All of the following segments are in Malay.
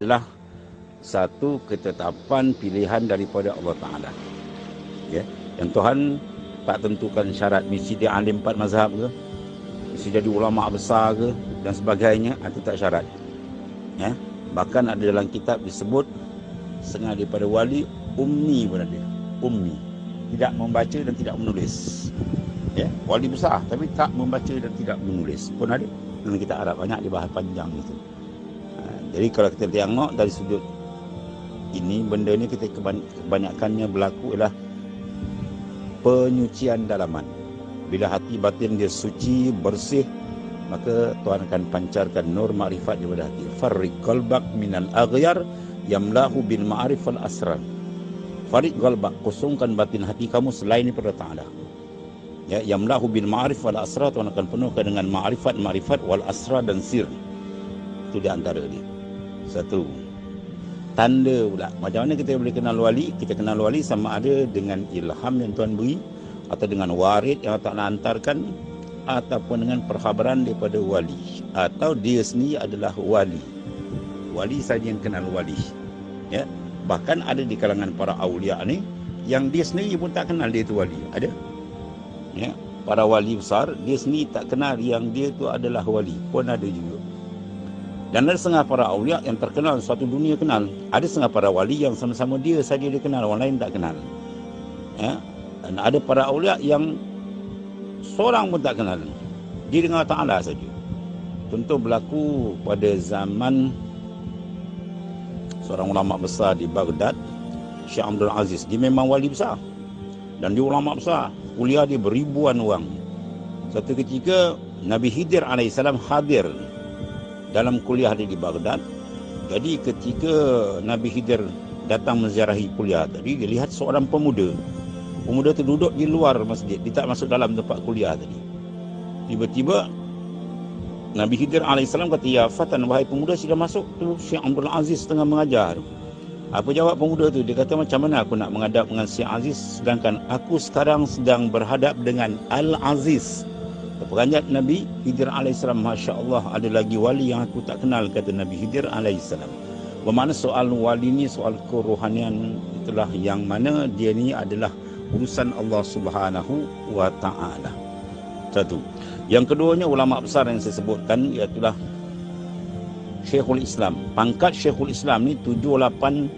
adalah satu ketetapan pilihan daripada Allah Ta'ala. Ya, yang Tuhan tak tentukan syarat mesti dia alim 4 mazhab ke, mesti jadi ulama besar ke dan sebagainya, itu tak syarat. Ya, bahkan ada dalam kitab disebut setengah daripada wali ummi pun ada. Ummi, tidak membaca dan tidak menulis. Ya, wali besar tapi tak membaca dan tidak menulis pun ada dalam kitab Arab, banyak dibahas panjang itu. Jadi kalau kita tengok dari sudut ini, benda ni kita kebanyakannya berlaku ialah penyucian dalaman. Bila hati batin dia suci, bersih, maka Tuhan akan pancarkan nur makrifat daripada hati. Farriq qalbak minal aghyar yamlahu bil ma'arif wal asrar. Farriq qalbak, kosongkan batin hati kamu selain daripada Ta'ala. Ya, yamlahu bil ma'arif wal asrar, Tuhan akan penuhkan dengan ma'rifat wal asrar dan sir. Itu di antara dia. Satu. Tanda pula, macam mana kita boleh kenal wali? Kita kenal wali sama ada dengan ilham yang Tuhan beri, atau dengan warid yang Allah hantarkan, ataupun dengan perkhabaran daripada wali, atau dia sendiri adalah wali. Wali saja yang kenal wali. Ya, bahkan ada di kalangan para awliya ni yang dia sendiri pun tak kenal dia itu wali. Ada. Ya, para wali besar dia sendiri tak kenal yang dia itu adalah wali, pun ada juga. Dan ada setengah para awliya yang terkenal, suatu dunia kenal. Ada setengah para wali yang sama-sama dia saja dia kenal, orang lain tak kenal. Ya. Dan ada para awliya yang seorang pun tak kenal, dia dengan Ta'ala saja. Contoh berlaku pada zaman seorang ulama besar di Baghdad, Syekh Abdul Aziz. Dia memang wali besar dan dia ulama besar, kuliah dia beribuan orang. Satu ketika Nabi Khidir AS hadir dalam kuliah dia di Baghdad. Jadi ketika Nabi Khidir datang menziarahi kuliah tadi, dia lihat seorang pemuda. Pemuda tu duduk di luar masjid, dia tak masuk dalam tempat kuliah tadi. Tiba-tiba Nabi Khidir AS kata, "Ya Fatan, wahai pemuda, sila masuk tu, Syekh Abdul Aziz tengah mengajar." Apa jawab pemuda tu? Dia kata, "Macam mana aku nak menghadap dengan Syekh Aziz sedangkan aku sekarang sedang berhadap dengan Al-Aziz." Beranjak Nabi Khidir AS, Masya Allah, ada lagi wali yang aku tak kenal, kata Nabi Khidir AS. Bermakna soal wali ni, soal kerohanian, itulah yang mana dia ni adalah urusan Allah Subhanahu wa Ta'ala. Satu. Yang keduanya, ulama besar yang saya sebutkan, iaitulah Syekhul Islam. Pangkat Syekhul Islam ni 7-8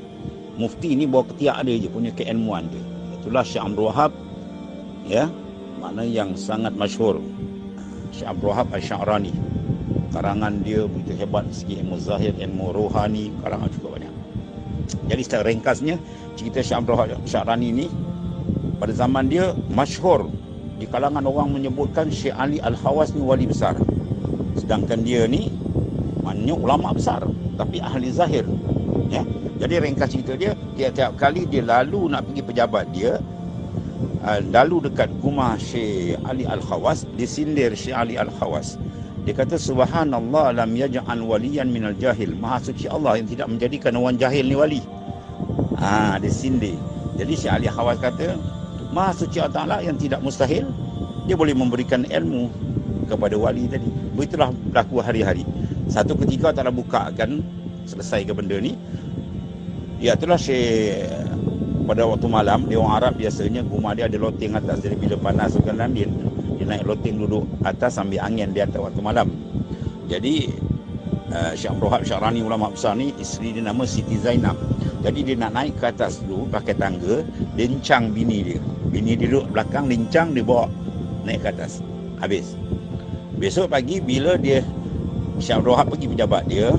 mufti ni bawa ketiak dia je, punya keilmuan dia. Itulah Syekh Abdul Wahab, ya, makna yang sangat masyhur. Syekh Abdul Wahab Asy-Sya'rani, karangan dia begitu hebat, segi ilmu zahir, ilmu rohani, karangan cukup banyak. Jadi secara ringkasnya, cerita Syekh Abdul Wahab Asy-Sya'rani ni pada zaman dia masyhur di kalangan orang menyebutkan Syekh Ali Al-Khawas ni wali besar. Sedangkan dia ni maknanya ulama besar tapi ahli zahir. Ya. Jadi ringkas cerita dia, tiap-tiap kali dia lalu nak pergi pejabat dia, lalu dekat rumah Syekh Ali Al-Khawas, disindir Syekh Ali Al-Khawas. Dia kata, "Subhanallah lam yaj'al waliyan minal jahil." Maha suci Allah yang tidak menjadikan orang jahil ni wali. Disindir. Jadi Syekh Ali Al-Khawas kata, Maha suci Allah Ta'ala yang tidak mustahil dia boleh memberikan ilmu kepada wali tadi. Begitulah berlaku hari-hari. Satu ketika tak bukakan, selesai ke benda ni, itulah Syekh pada waktu malam, dia orang Arab biasanya rumah dia ada loteng atas. Jadi bila panas kan dia naik loteng, duduk atas ambil angin di atas waktu malam. Jadi Syekh Abdul Wahab Asy-Sya'rani, ulama besar ni, isteri dia nama Siti Zainab. Jadi dia nak naik ke atas dulu pakai tangga, lincang bini dia. Bini dia duduk belakang, lincang dia bawa naik ke atas. Habis. Besok pagi bila dia Syekh Abdul Wahab pergi pejabat dia,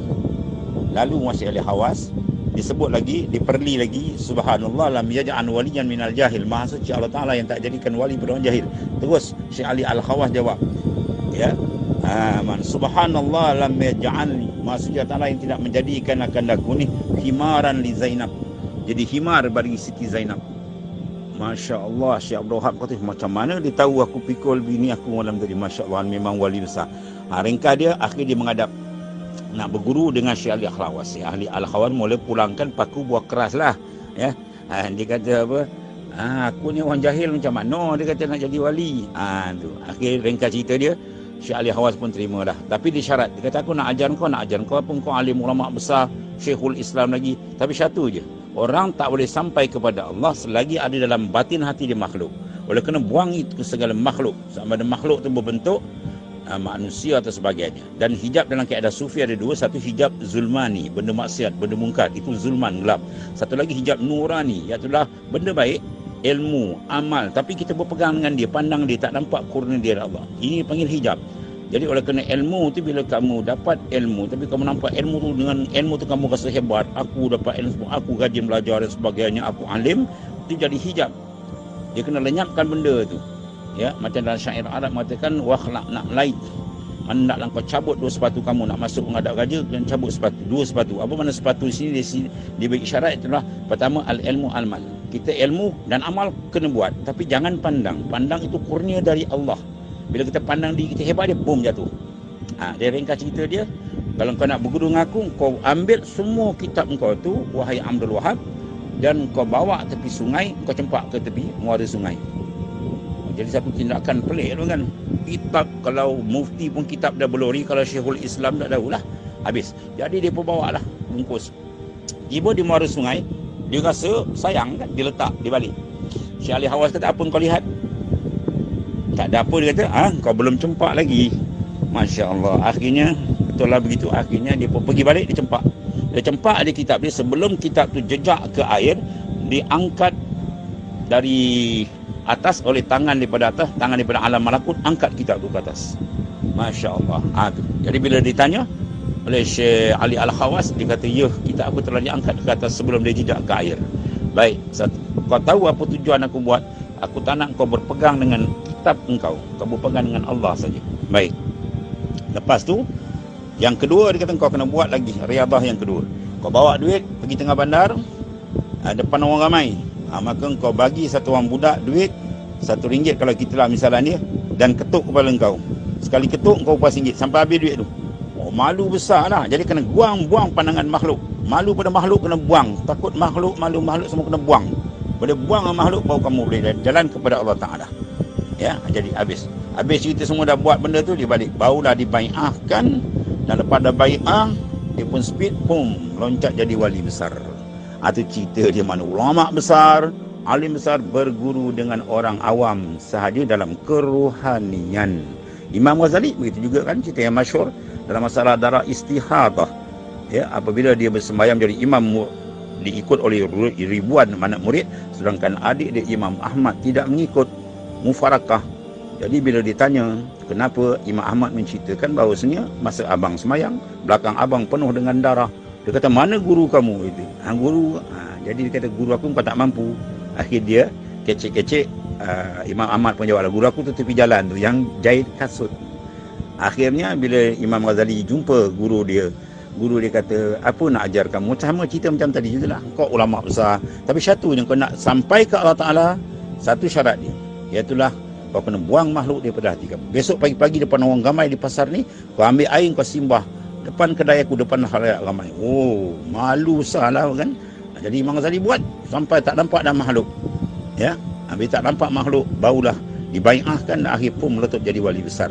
lalu Syekh Ali Khawas, disebut lagi, diperli lagi, "Subhanallah lam yaj'al waliyan minal jahil." Maha suci Allah Ta'ala yang tak jadikan wali pada orang jahil. Terus Syekh Ali Al-Khawas jawab, ya, "Subhanallah lam yaj'al." Maha suci Allah Ta'ala yang tidak menjadikan akan aku ni himaran li Zainab, jadi himar bagi Siti Zainab. Masya Allah, Syekh Abdul Wahab kata, macam mana dia tahu aku pikul bini aku malam tadi. Masya Allah, memang wali besar. Ringkas dia, akhir dia menghadap nak berguru dengan Syekh Ali Al-Khawas. Syekh Ali Al-Khawas mula pulangkan paku buah keras lah, ya. Dia kata apa, aku ni orang jahil macam mana dia kata nak jadi wali. Tu akhir ringkas cerita dia, Syekh Ali Al-Khawas pun terima dah. Tapi dia syarat, dia kata, aku nak ajar kau apa, kau alim ulama besar, Syekhul Islam lagi. Tapi satu je, orang tak boleh sampai kepada Allah selagi ada dalam batin hati dia makhluk. Oleh kena buang itu ke segala makhluk, sama ada makhluk tu berbentuk manusia atau sebagainya. Dan hijab dalam kaedah sufi ada dua. Satu hijab zulmani, benda maksiat, benda mungkar, itu zulman, gelap. Satu lagi hijab nurani, iaitulah benda baik, ilmu, amal, tapi kita berpegang dengan dia, pandang dia, tak nampak kurnia dia Allah. Ini panggil hijab. Jadi oleh kerana ilmu tu, bila kamu dapat ilmu tapi kamu nampak ilmu tu, dengan ilmu tu kamu rasa hebat, aku dapat ilmu, aku rajin belajar dan sebagainya, aku alim, itu jadi hijab. Dia kena lenyapkan benda tu. Ya, macam dalam syair Arab mengatakan wakhlaq nak laid. Hendaklah kau cabut dua sepatu kamu nak masuk menghadap raja, dan cabut sepatu, dua sepatu. Apa mana sepatu di sini? Dia bagi isyarat itulah pertama al-ilmu al-mal. Kita ilmu dan amal kena buat, tapi jangan pandang. Pandang itu kurnia dari Allah. Bila kita pandang diri kita hebat, dia boom jatuh. Dia ringkas cerita dia, kalau kau nak berguru dengan aku, kau ambil semua kitab kau tu, wahai Abdul Wahab, dan kau bawa tepi sungai, kau cempak ke tepi muara sungai. Jadi satu tindakan pelik tu kan. Kitab, kalau mufti pun kitab dah berlori, kalau Syekhul Islam dah tahulah, habis. Jadi dia pun bawa lah bungkus. Tiba di muara sungai, dia rasa sayang kan, dia letak, dia balik. Syekh Ali Hawas kata, apa kau lihat? Tak ada apa, dia kata, kau belum cempak lagi. Masya Allah. Akhirnya, betul lah begitu. Akhirnya dia pun pergi balik, dia cempak. Dia cempak ada kitab dia, sebelum kitab tu jejak ke air, diangkat dari atas oleh tangan daripada atas, tangan daripada alam malakut, angkat kitab tu ke atas. Masya Allah. Jadi bila ditanya oleh Syekh Ali Al-Khawas, dia kata, ya, kitab aku telah diangkat ke atas sebelum dia jejak ke air. Baik, kau tahu apa tujuan aku buat? Aku tak nak kau berpegang dengan kitab engkau, kau berpegang dengan Allah saja. Baik. Lepas tu, yang kedua dia kata, kau kena buat lagi riadah yang kedua. Kau bawa duit pergi tengah bandar, depan orang ramai. Maka kau bagi satu orang budak duit RM1 kalau kita lah misalnya dia, dan ketuk kepala kau. Sekali ketuk kau RM4 sampai habis duit tu. Malu besar lah. Jadi kena buang pandangan makhluk. Malu pada makhluk kena buang. Takut makhluk, malu makhluk semua kena buang. Bila buang makhluk, baru kamu boleh jalan kepada Allah Ta'ala. Ya, jadi habis cerita semua dah buat benda tu, dia balik. Barulah dibai'ahkan, dan lepas dah bai'ah, dia pun speed, loncat jadi wali besar. Itu cerita dia mana ulama besar, alim besar berguru dengan orang awam sahaja dalam kerohanian. Imam Ghazali begitu juga kan, cerita yang masyhur dalam masalah darah istihadah. Ya, apabila dia bersembahyang jadi imam, diikut oleh ribuan anak murid, sedangkan adik dia Imam Ahmad tidak mengikut, mufarakah. Jadi bila ditanya kenapa, Imam Ahmad menceritakan bahawasanya masa abang sembahyang, belakang abang penuh dengan darah. Dia kata, mana guru kamu itu? Guru. Jadi dia kata, guru aku kau tak mampu. Akhir dia kecek-kecek, Imam Ahmad pun jawab, guru aku tu tepi jalan tu yang jahit kasut. Akhirnya bila Imam Ghazali jumpa guru dia kata, apa nak ajar kamu? Sama cerita macam tadi jugalah. Kau ulama besar, tapi satu yang kau nak sampai ke Allah Ta'ala, satu syarat dia, iaitulah kau kena buang makhluk daripada hati kamu. Besok pagi-pagi depan orang ramai di pasar ni, kau ambil air, kau simbah depan kedai aku, depan halayak ramai. Malu salah kan. Jadi Imam Ghazali buat sampai tak nampak dah makhluk. Ya, habis tak nampak makhluk, barulah dibai'ahkan, dan akhir pun meletup jadi wali besar.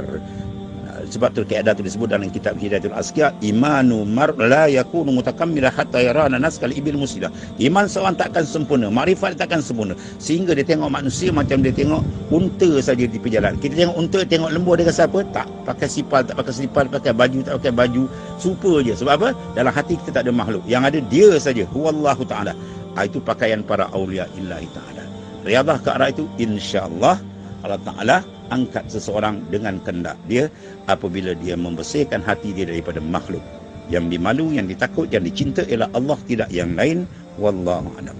Sebab tu kaedah tu disebut dalam kitab Hidayatul Asqiya, imanu mar la yakunu mutakammila hatta yarana nas kal ibil musila. Iman seorang takkan sempurna, makrifat takkan sempurna, sehingga dia tengok manusia macam dia tengok unta saja di perjalanan. Kita tengok unta, tengok lembu dia rasa apa? Tak pakai sipal, tak pakai sipal, pakai baju, tak pakai baju, serupa je. Sebab apa? Dalam hati kita tak ada makhluk, yang ada dia saja, huwallahu ta'ala. Itu pakaian para awliya illahi ta'ala. Riadah ke arah itu, insya-Allah Allah Ta'ala angkat seseorang dengan kehendak dia apabila dia membersihkan hati dia daripada makhluk. Yang dimalu, yang ditakut, yang dicinta ialah Allah, tidak yang lain. Wallahu a'lam.